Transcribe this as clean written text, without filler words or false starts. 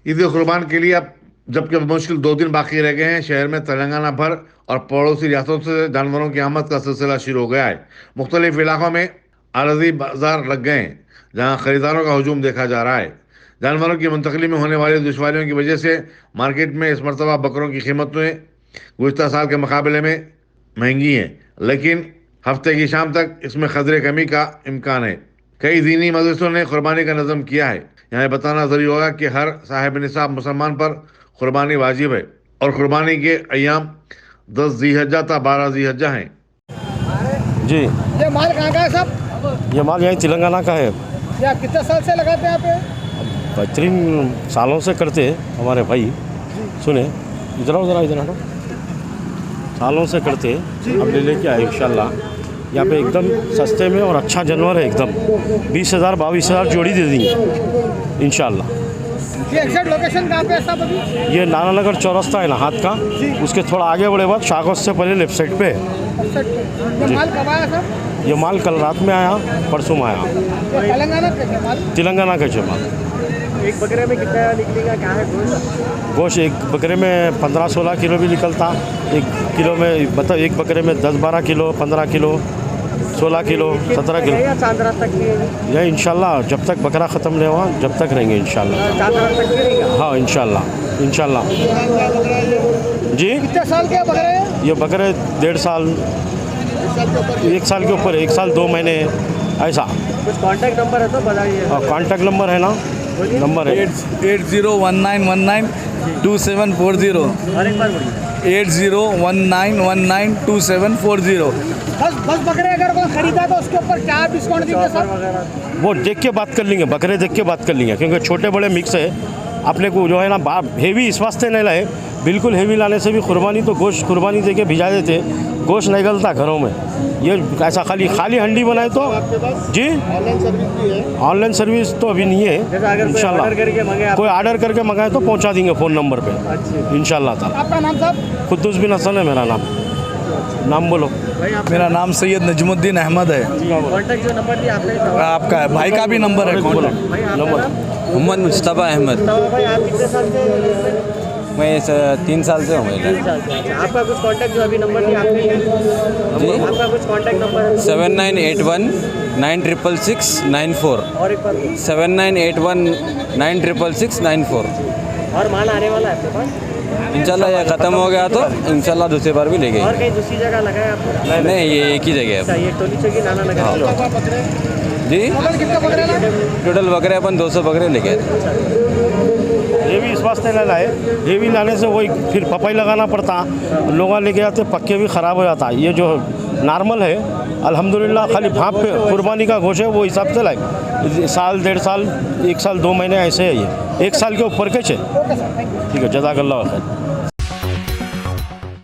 ईद कुर्बान के लिए अब जबकि अब मुश्किल 2 दिन बाकी रह गए हैं, शहर में तेलंगाना भर और पड़ोसी रियासतों से जानवरों की आमद का सिलसिला शुरू हो गया है। मुख्तलिफ इलाकों में आरजी बाजार लग गए हैं, जहां खरीदारों का हजूम देखा जा रहा है। जानवरों की मुंतकली में होने वाली दुश्वारियों की वजह से मार्केट में इस मरतबा बकरों की कीमतें गुज़श्ता साल के मुकाबले में महंगी हैं, लेकिन हफ्ते की शाम तक इसमें खदरे कमी का इम्कान है। कई दीनी मदरसों ने कुर्बानी का नज़म किया है। यहाँ बताना ज़रूरी होगा कि हर साहिब निसाब मुसलमान पर कुर्बानी वाजिब है और कुर्बानी के अयाम 10 ज़ीहज्जा था 12 ज़ीहज्जा हैं। जी, ये माल कहाँ का है साहब? ये माल यहीं तेलंगाना का है। ये आप कितने साल से लगाते हैं यहाँ पे? बेहतरीन सालों से करते हैं हमारे भाई। सुने, इधर उधर इधर हटो। सालों से करते हैं, अब ले लेके आए इंशाल्लाह। यहाँ पे एकदम सस्ते में और अच्छा जानवर है एकदम। 20,000 22,000 जोड़ी दे देंगे इंशाल्लाह। ये एग्जैक्ट लोकेशन कहाँ पे है साहब अभी? ये नाना नगर चौरस्ता है ना हाथ का, उसके थोड़ा आगे बढ़े बाद शागोस से पहले लेफ्ट साइड पे है। ये माल कब आया साहब? ये माल कल रात में आया, परसों में आया। ये तेलंगाना का है माल? तेलंगाना का जो माल। एक बकरे में कितना निकलेगा, क्या है गोश्त एक बकरे में 15-16 किलो भी निकलता। एक किलो में मतलब एक बकरे में 10-12 किलो, 15 किलो, 16 किलो, 17 किलो। चांद रात तक यह इंशाल्लाह जब तक बकरा ख़त्म नहीं हुआ जब तक रहेंगे इंशाल्लाह। चांद रात तक रहेगा? हाँ इंशाल्लाह इंशाल्लाह। जी, कितने साल के बकरे? ये बकरे 1.5 साल, 1 साल के ऊपर, 1 साल 2 महीने ऐसा। कुछ कांटेक्ट नंबर है तो बताइए। कांटेक्ट नंबर है ना, नंबर है 8019192740। और एक बार बोलिए। 8019192740। बस बकरे अगर कोई खरीदा तो उसके ऊपर क्या डिस्काउंट देंगे सर? वो देख के बात कर लेंगे, बकरे देख के बात कर लेंगे, क्योंकि छोटे बड़े मिक्स है। अपने को जो है ना हेवी इस वास्ते नहीं लाए, बिल्कुल हेवी लाने से भी कुर्बानी तो गोश्त कुर्बानी दे के भिजा देते, गोश्त नहीं गलता घरों में। ये ऐसा खाली हंडी बनाए तो जी। ऑनलाइन सर्विस भी है? ऑनलाइन सर्विस तो अभी नहीं है, इंशाल्लाह कोई ऑर्डर करके मंगाए तो पहुंचा देंगे फ़ोन नंबर पे इंशाल्लाह ताला। आपका नाम साहब? खुद्दूस बिन हसन है मेरा नाम बोलो। मेरा नाम सैयद नजमुद्दीन अहमद है। कॉन्टैक्ट जो नंबर दिया आपने? आपका है, भाई का भी नंबर है। बोलो नंबर। मोहम्मद मुस्तफ़ा अहमद। भाई आप कितने साल से? मैं 3 साल से हूँ। आपका कुछ कॉन्टैक्ट जो अभी नंबर दिया आपने? जी, आपका कुछ कॉन्टैक्ट नंबर है? 7981 966 94। और एक बार 7981 966 94। और माल आने वाला है आपके पास? इंशाल्लाह ये ख़त्म हो गया तो इंशाल्लाह दूसरी बार भी ले गए। और कहीं दूसरी जगह लगाए आपने? नहीं, ये एक ही जगह है। ये टोली चौकी नाना लगा जी, कितने बकरे ना? टोटल बकरे अपन 200 बकरे ले गए। हेवी इस वास्ते नहीं लाए, हेवी लाने से वही फिर पपाई लगाना पड़ता, लोग लेके आते पक्के भी ख़राब हो जाता। ये जो नॉर्मल है अल्हम्दुलिल्लाह, खाली भाप पे कुर्बानी का गोश्त है, वो हिसाब से लाए। साल 1.5 साल 1 साल 2 महीने ऐसे है। ये 1 साल के ऊपर के छे। ठीक है, जज़ाकल्लाह खैर।